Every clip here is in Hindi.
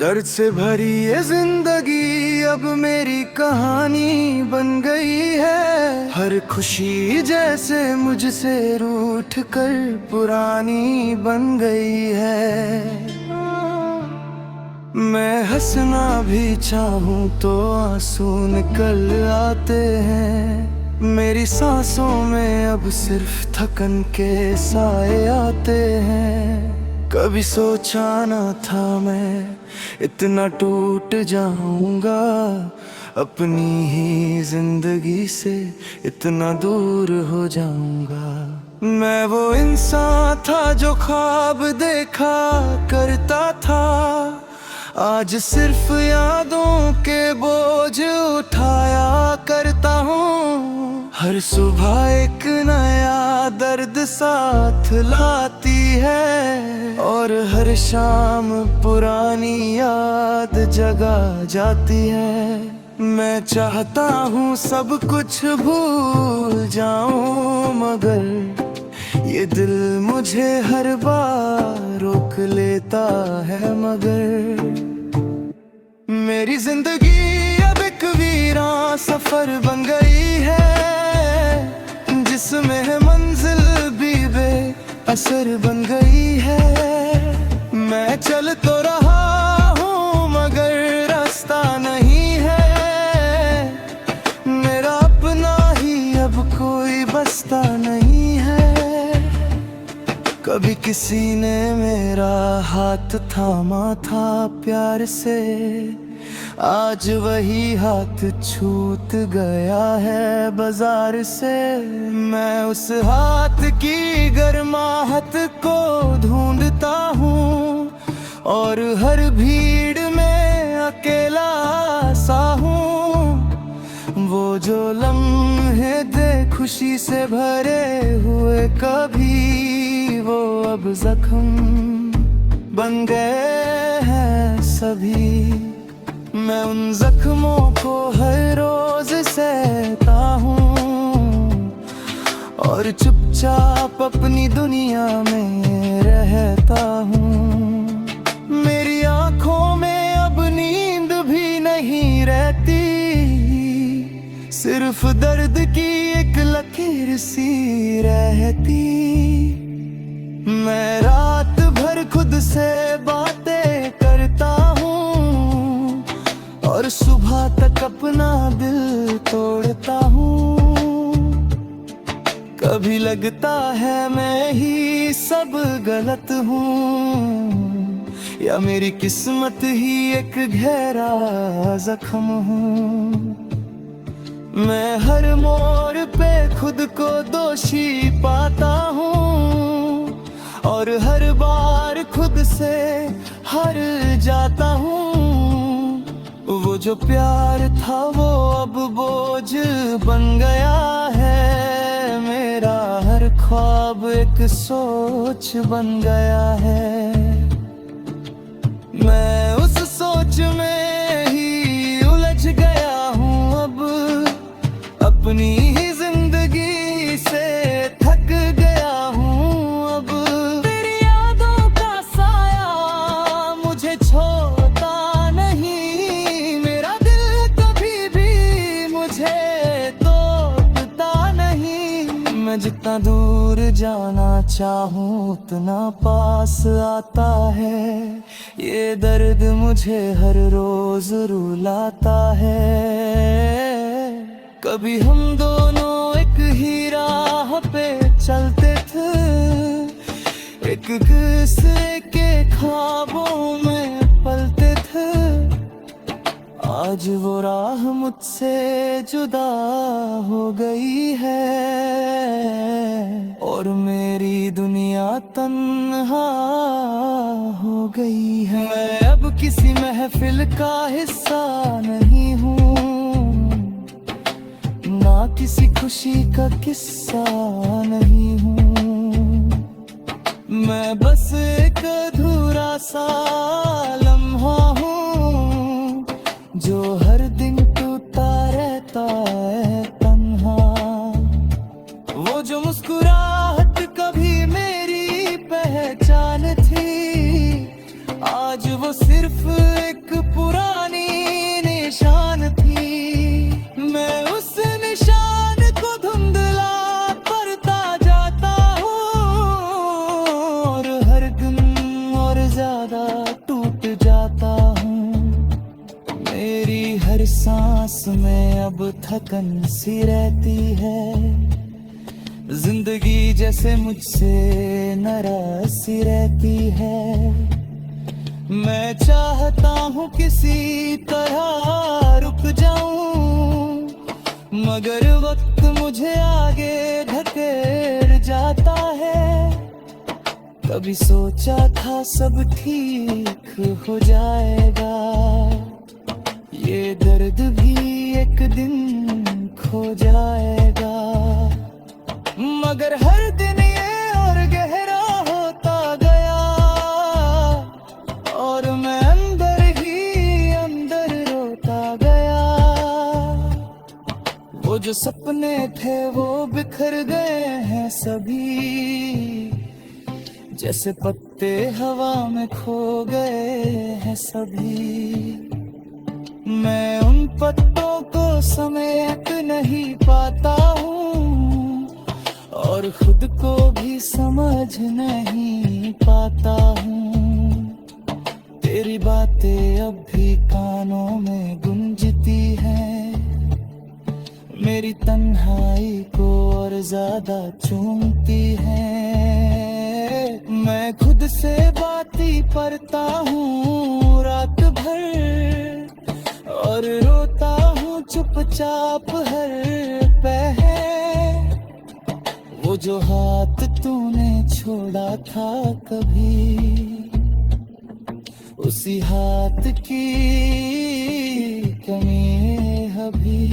दर्द से भरी ये जिंदगी अब मेरी कहानी बन गई है। हर खुशी जैसे मुझसे रूठ कर पुरानी बन गई है। मैं हंसना भी चाहूँ तो आंसू निकल आते हैं। मेरी सांसों में अब सिर्फ थकन के साए आते हैं। कभी सोचा न था मैं इतना टूट जाऊंगा, अपनी ही जिंदगी से इतना दूर हो जाऊंगा। मैं वो इंसान था जो ख्वाब देखा करता था, आज सिर्फ यादों के बोझ उठाया करता हूँ। हर सुबह एक नया दर्द साथ लाती है, और हर शाम पुरानी याद जगा जाती है। मैं चाहता हूँ सब कुछ भूल जाऊँ, मगर ये दिल मुझे हर बार रोक लेता है। मगर मेरी जिंदगी अब एक वीरान सफर बन गई है, जिसमें है मंजिल भी बेअसर बन गई है। मैं चल तो रहा हूँ मगर रास्ता नहीं है, मेरा अपना ही अब कोई बसता नहीं है। कभी किसी ने मेरा हाथ थामा था प्यार से, आज वही हाथ छूट गया है बाजार से। मैं उस हाथ की गर्माहट को ढूंढता हूँ, और हर भीड़ में अकेला सा हूँ। वो जो लम्हे थे खुशी से भरे हुए कभी, वो अब जख्म बन गए हैं सभी। मैं उन जख्मों को हर रोज सहता हूँ, और चुपचाप अपनी दुनिया में रहता हूँ। मेरी आंखों में अब नींद भी नहीं रहती, सिर्फ दर्द की एक लकीर सी रहती। मैं रात भर खुद से बातें करता हूँ, और सुबह तक अपना दिल तोड़ता हूँ। कभी लगता है मैं ही सब गलत हूँ, या मेरी किस्मत ही एक गहरा जख्म हूँ। मैं हर मोड़ पे खुद को दोषी पाता हूँ, और हर बार खुद से हार जाता हूँ। वो जो प्यार था वो अब बोझ बन गया है, मेरा हर ख्वाब एक सोच बन गया है। मैं उस सोच में ही उलझ गया हूँ अब, अपनी ही जिंदगी से थक गया हूँ अब। तेरी यादों का साया मुझे छोड़ता नहीं, मेरा दिल कभी भी मुझे तोड़ता नहीं। मैं जितना दूर जाना चाहूँ उतना पास आता है, ये दर्द मुझे हर रोज रुलाता है। कभी हम दोनों एक ही राह पे चलते थे, एक दूसरे के ख्वाबों में पलते थे। आज वो राह मुझसे जुदा हो गई है, और मेरी दुनिया तन्हा हो गई है। मैं अब किसी महफिल का हिस्सा नहीं हूँ, ना किसी खुशी का किस्सा नहीं हूँ। मैं बस एक अधूरा सा लम्हा हूँ, जो हर दिन टूटा रहता है तन्हा। वो जो मुस्कुराहट कभी मेरी पहचान थी, आज वो सिर्फ सिर्फ एक पुरानी निशान थी। मैं उस निशान को धुंधला करता जाता हूँ और हर दिन और ज्यादा टूट जाता हूँ। मेरी हर सांस में अब थकन सी रहती है। जिंदगी जैसे मुझसे नाराज सी रहती है। मैं चाहता हूँ किसी तरह रुक जाऊं, मगर वक्त मुझे आगे धकेल जाता है। कभी सोचा था सब ठीक हो जाएगा, ये दर्द भी एक दिन खो जाएगा। मगर हर दिन ये और गहरा होता गया और मैं अंदर ही अंदर रोता गया। वो जो सपने थे वो बिखर गए हैं सभी, जैसे पत्ते हवा में खो गए हैं सभी। मैं उन पत्तों को समेट नहीं पाता हूँ और खुद को भी समझ नहीं पाता हूँ। तेरी बातें अब भी कानों में गूंजती हैं, मेरी तन्हाई को और ज्यादा चूमती हैं। मैं खुद से बातें करता हूँ रात भर और रोता हूँ चुपचाप हर पहर। वो जो हाथ तूने छोड़ा था कभी, उसी हाथ की कमी है अभी।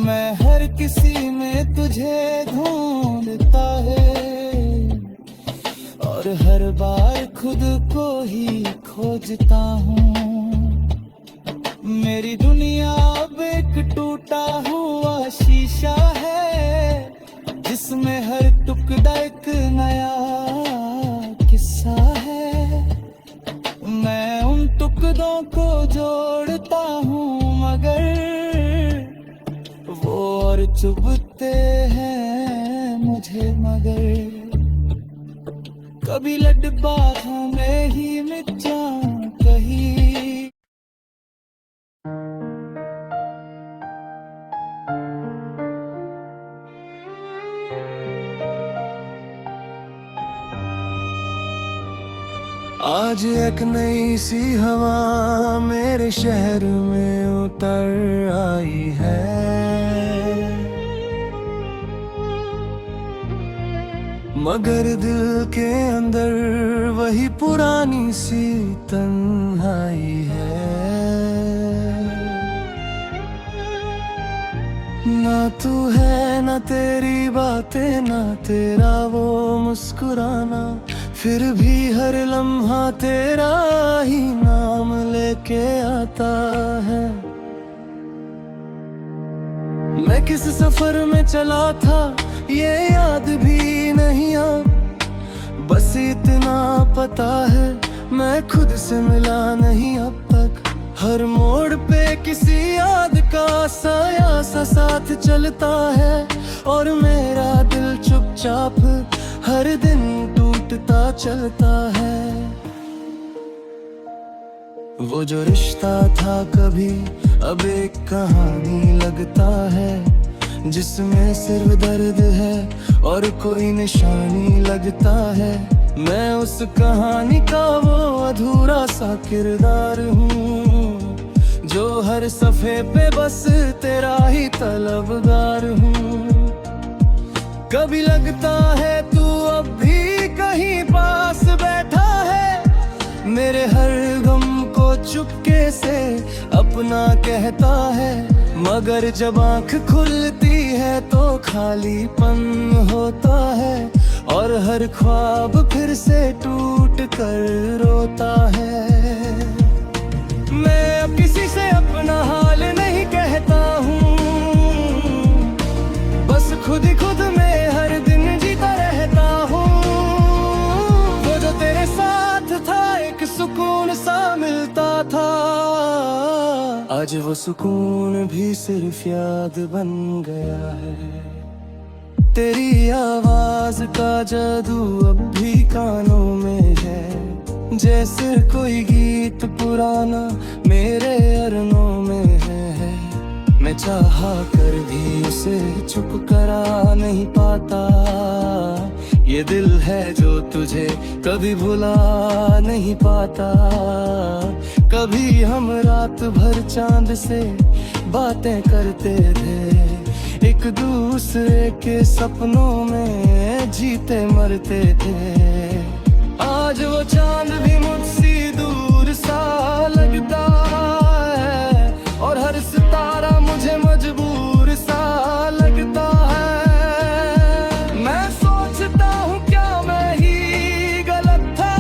मैं हर किसी में तुझे ढूंढता है और हर बार खुद को ही खोजता हूँ। मेरी दुनिया अब एक टूटा हुआ शीशा है, जिसमें हर टुकड़ा एक नया किस्सा है। मैं उन टुकड़ों को जोड़ता हूँ मगर वो और चुभते हैं मुझे। मगर कभी लड़ बातों में ही मिट जाऊं कहीं। आज एक नई सी हवा मेरे शहर में उतर आई है, मगर दिल के अंदर वही पुरानी सी तन्हाई है। ना तू है ना तेरी बातें ना तेरा वो मुस्कुराना, फिर भी हर लम्हा तेरा ही नाम लेके आता है। मैं किस सफर में चला था ये याद भी नहीं अब, बस इतना पता है मैं खुद से मिला नहीं अब तक। हर मोड़ पे किसी याद का साया सा साथ चलता है और मेरा दिल चुपचाप हर दिन टूटता चलता है। वो जो रिश्ता था कभी अब एक कहानी लगता है, जिसमें सिर्फ दर्द है और कोई निशानी लगता है। मैं उस कहानी का वो अधूरा सा किरदार हूँ, जो हर सफ़े पे बस तेरा ही तलबगार हूँ। कभी लगता है तू अब भी कहीं पास बैठा है, मेरे हर गम को चुपके से अपना कहता है। मगर जब आँख खुलती है तो खालीपन होता है और हर ख्वाब फिर से टूट कर रोता है। मैं अब किसी से अपना हाल नहीं कहता हूँ, बस खुद ही खुद में हर दिन जीता रहता हूँ। वो जो तेरे साथ था एक सुकून सा मिलता था, आज वो सुकून भी सिर्फ याद बन गया है। तेरी आवाज का जादू अब भी कानों में है, जैसे कोई गीत पुराना मेरे अरनों में है। मैं चाहा कर भी उसे चुप करा नहीं पाता, ये दिल है जो तुझे कभी भुला नहीं पाता। कभी हम रात भर चांद से बातें करते थे, एक दूसरे के सपनों में जीते मरते थे। आज वो चांद भी मुझसे दूर सा लगता है, और हर सितारा मुझे मजबूर सा लगता है। मैं सोचता हूँ क्या मैं ही गलत था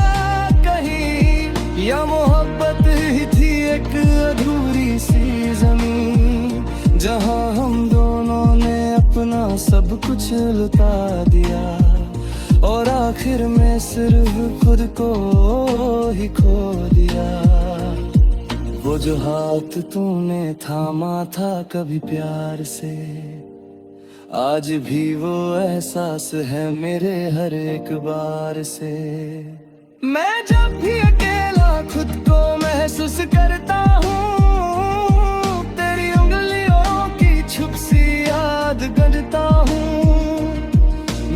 कहीं, या मोहब्बत ही थी एक अधूरी सी जमीन, जहाँ हम दोनों ने अपना सब कुछ लुटा दिया, और आखिर में सिर्फ खुद को ही खो दिया। वो जो हाथ तूने थामा था कभी प्यार से, आज भी वो एहसास है मेरे हर एक बार से। मैं जब भी अकेला खुद को महसूस करता हूँ, तेरी उंगलियों की छुप सी याद गंजता हूँ।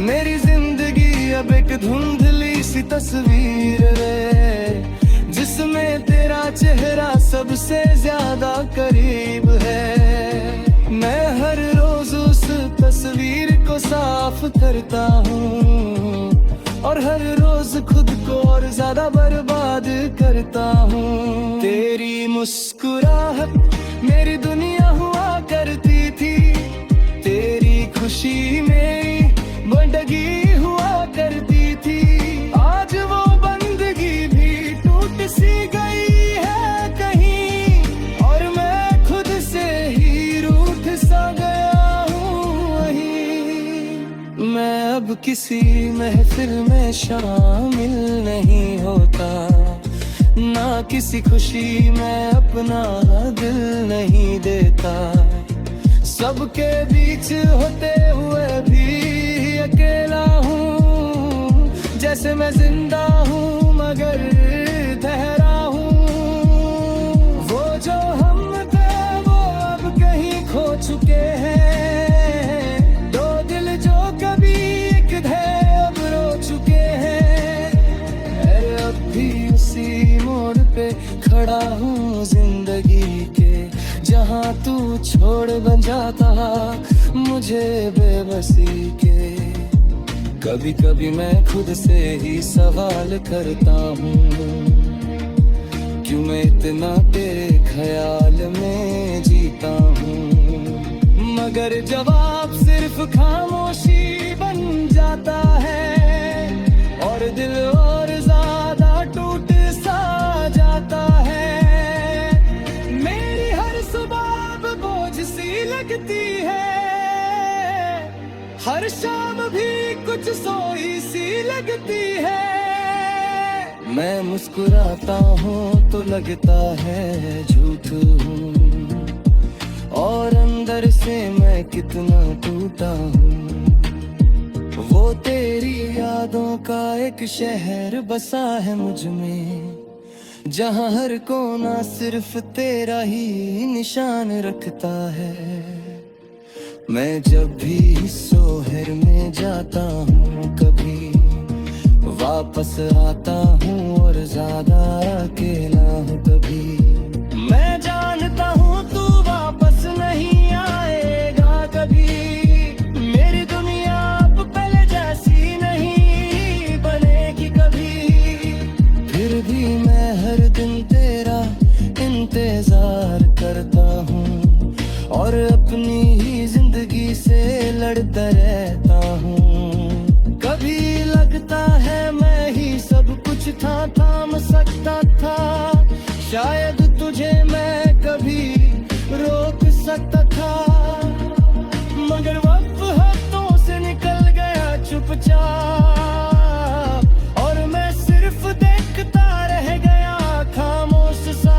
मेरी जिंदगी अब एक धुंधली सी तस्वीर है, जिसमें तेरा चेहरा सबसे ज्यादा करीब है। मैं हर रोज उस तस्वीर को साफ करता हूँ, और हर रोज खुद को और ज्यादा बर्बाद करता हूँ। तेरी मुस्कुराहट मेरी दुनिया हुआ करती थी, तेरी खुशी मेरी बंदगी हुआ करती थी। आज वो बंदगी भी टूट सी गई है कहीं, और मैं खुद से ही रूठ सा गया हूँ वहीं। मैं अब किसी महफिल में शामिल नहीं होता, ना किसी खुशी में अपना दिल नहीं देता। सबके बीच होते हुए भी अकेला हूँ, जैसे मैं जिंदा हूँ मगर ठहरा हूँ। वो जो हम थे वो अब कहीं खो चुके हैं, दो दिल जो कभी एक थे अब रो चुके हैं। अरे अब भी उसी मोड़ पे खड़ा हूँ जिंदगी के, जहाँ तू छोड़ बन जाता मुझे बेबसी के। कभी कभी मैं खुद से ही सवाल करता हूँ, क्यों मैं इतना तेरे ख्याल में जीता हूँ। मगर जवाब सिर्फ खामोशी बन जाता है, और दिल और ज्यादा टूट सा जाता है। मेरी हर सुबह बोझ सी लगती है, हर शाम भी कुछ सोई सी लगती है। मैं मुस्कुराता हूँ तो लगता है झूठ हूँ, और अंदर से मैं कितना टूटा हूँ। वो तेरी यादों का एक शहर बसा है मुझ में, जहाँ हर कोना सिर्फ तेरा ही निशान रखता है। मैं जब भी शहर में जाता हूँ कभी वापस आता हूँ, और ज्यादा अकेला हूँ कभी। मैं जानता हूँ तू वापस नहीं आएगा कभी, मेरी दुनिया अब पहले जैसी नहीं बनेगी कभी। फिर भी मैं हर दिन तेरा इंतजार करता हूँ, और अपनी ही जिंदगी से लड़ता रहता हूँ। कभी लगता है मैं ही सब कुछ था, थाम सकता था शायद तुझे मैं कभी रोक सकता था। मगर वक्त हाथों से निकल गया चुपचाप, और मैं सिर्फ देखता रह गया खामोश सा।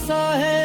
सा है।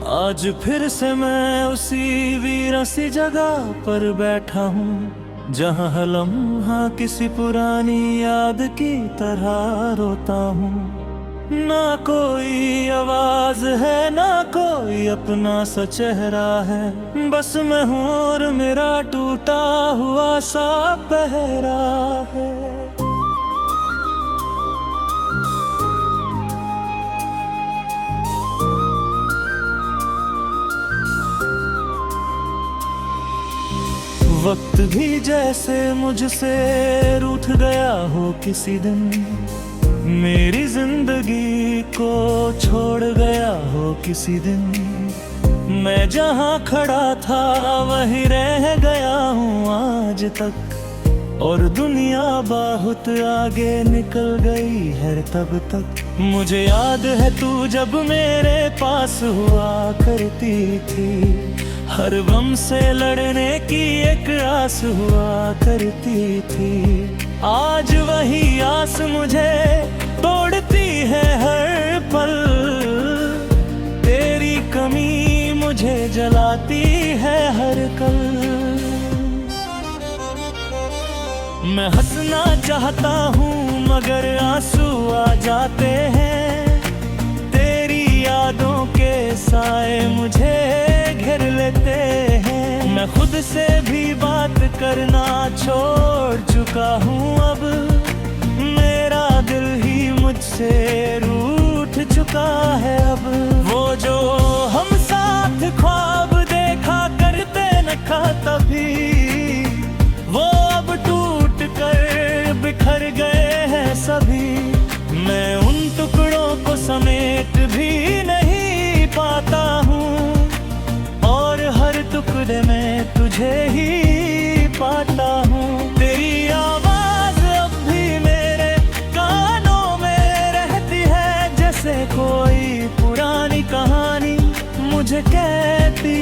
आज फिर से मैं उसी वीरा सी जगह पर बैठा हूँ, जहाँ हर लम्हा किसी पुरानी याद की तरह रोता हूँ। ना कोई आवाज है, ना कोई अपना सा चेहरा है, बस मैं हूँ और मेरा टूटा हुआ सा पहरा है। वक्त भी जैसे मुझसे रूठ गया हो किसी दिन, मेरी जिंदगी को छोड़ गया हो किसी दिन। मैं जहाँ खड़ा था वहीं रह गया हूँ आज तक, और दुनिया बहुत आगे निकल गई है तब तक। मुझे याद है तू जब मेरे पास हुआ करती थी, हर गम से लड़ने की एक आस हुआ करती थी। आज वही आस मुझे तोड़ती है हर पल, तेरी कमी मुझे जलाती है हर कल। मैं हंसना चाहता हूँ मगर आंसू आ जाते हैं, तेरी यादों के साए मुझे घेर लेते हैं। मैं खुद से भी बात करना छोड़ चुका हूँ अब, मेरा दिल ही मुझसे रूठ चुका है अब। वो जो हम साथ ख्वाब देखा करते न था तभी, वो अब टूट कर बिखर गए हैं सभी। मैं उन टुकड़ों को समेट भी नहीं पाता हूँ, और हर टुकड़े में तुझे ही पाता हूँ। तेरी आवाज अब भी मेरे कानों में रहती है, जैसे कोई पुरानी कहानी मुझे कहती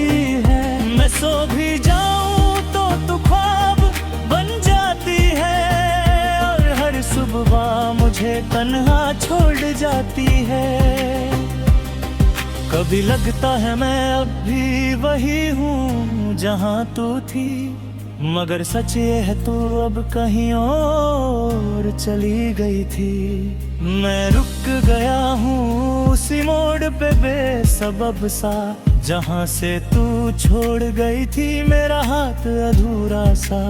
है। मैं सो भी जाऊं तो तू ख्वाब बन जाती है, और हर सुबह मुझे तन्हा छोड़ जाती है। कभी लगता है मैं अब भी वही हूँ जहाँ तू थी, मगर सच ये है तू अब कहीं और चली गई थी। मैं रुक गया हूँ उसी मोड़ पे बेसबब सा, जहाँ से तू छोड़ गई थी मेरा हाथ अधूरा सा।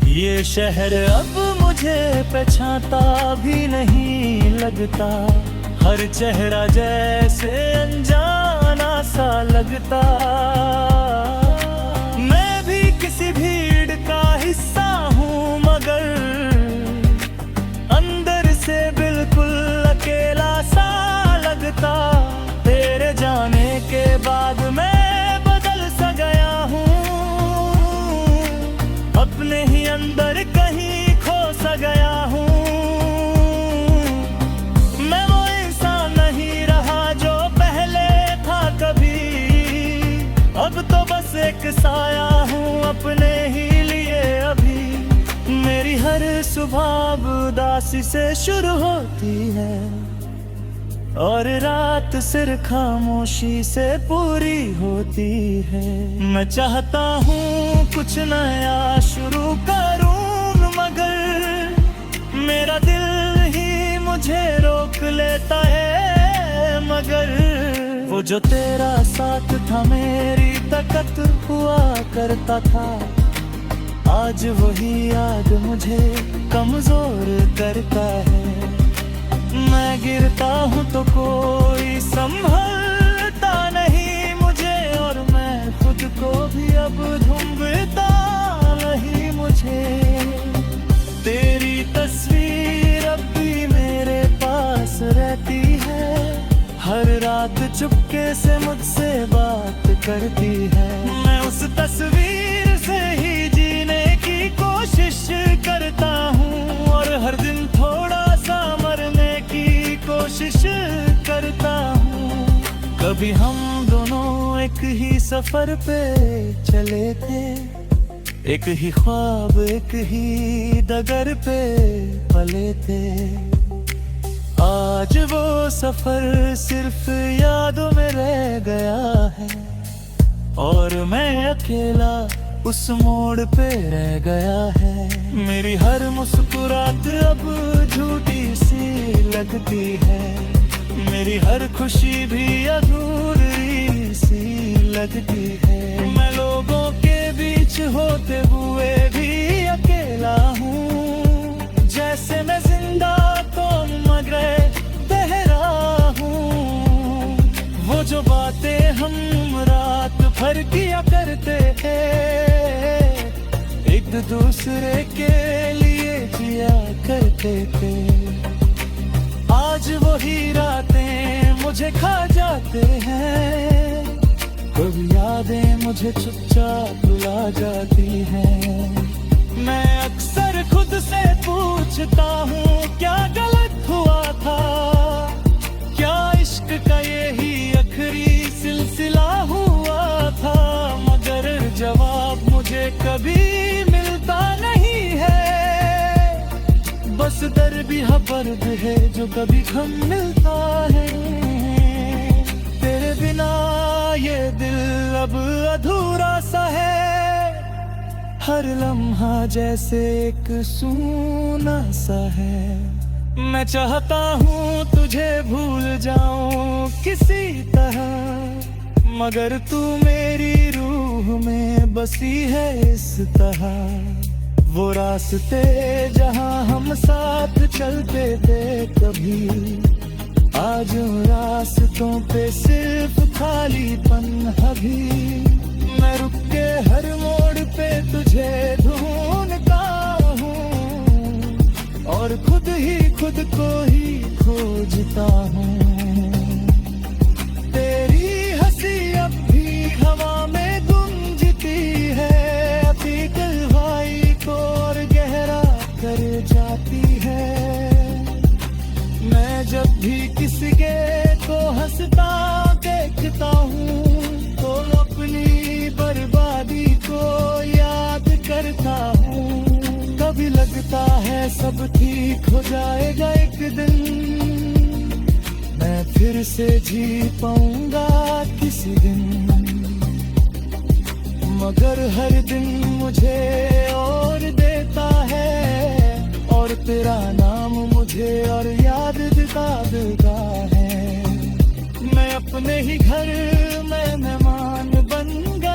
ये शहर अब मुझे पहचानता भी नहीं लगता, हर चेहरा जैसे अनजाना सा लगता। मैं भी किसी भीड़ का हिस्सा हूँ मगर अंदर से बिल्कुल अकेला सा लगता। तेरे जाने के बाद मैं बदल सा गया हूँ, अपने ही अंदर कहीं खो सा गया हूँ। अब तो बस एक साया हूँ अपने ही लिए अभी। मेरी हर सुबह उदासी से शुरू होती है, और रात सिर खामोशी से पूरी होती है। मैं चाहता हूँ कुछ नया शुरू करूँ, मगर मेरा दिल ही मुझे रोक लेता है। मगर वो जो तेरा साथ था मेरी ताकत हुआ करता था, आज वही याद मुझे कमजोर करता है। मैं गिरता हूँ तो कोई संभलता नहीं मुझे, और मैं खुद को भी अब ढूंढता चुपके से मुझसे बात करती है। मैं उस तस्वीर से ही जीने की कोशिश करता हूँ, और हर दिन थोड़ा सा मरने की कोशिश करता हूँ। कभी हम दोनों एक ही सफर पे चले थे, एक ही ख्वाब एक ही डगर पे पले थे। आज वो सफर सिर्फ यादों में रह गया है, और मैं अकेला उस मोड़ पे रह गया है। मेरी हर मुस्कुराहट अब झूठी सी लगती है, मेरी हर खुशी भी अधूरी सी लगती है। मैं लोगों के बीच होते हुए भी अकेला हूँ, जैसे मैं जिंदा तो मगर बहरा हूँ। वो जो बातें हम रात भर किया करते थे, एक दूसरे के लिए जिया करते थे, आज वही रातें मुझे खा जाते हैं। कभी यादें मुझे चुपचाप रुला जाती हैं। मैं अक्सर खुद से पूछता हूँ, क्या गलत हुआ था? क्या इश्क का यही आखिरी सिलसिला हुआ था? मगर जवाब मुझे कभी मिलता नहीं है। बस दर्द भी दर्द है जो कभी गम मिलता है। तेरे बिना ये दिल अब अधूरा सा है, हर लम्हा जैसे एक सूना सा है। मैं चाहता हूँ तुझे भूल जाऊं किसी तरह, मगर तू मेरी रूह में बसी है इस तरह। वो रास्ते जहाँ हम साथ चलते थे कभी, आज उन रास्तों पे सिर्फ खालीपन अभी। मैं रुक के हर मोड़ पे तुझे ढूंढता हूँ, और खुद ही खुद को ही खोजता हूँ। तेरी हंसी अब भी हवा में गूंजती है, अतीकल भाई को और गहरा कर जाती है। मैं जब भी किसी के को हंसता देखता हूँ, तो अपनी बर्बादी को याद करता हूँ। कभी लगता है सब ठीक हो जाएगा एक दिन, मैं फिर से जी पाऊंगा किसी दिन। मगर हर दिन मुझे और देता है, और तेरा नाम मुझे और याद दिलाता है। मैं अपने ही घर में मेहमान बन गया।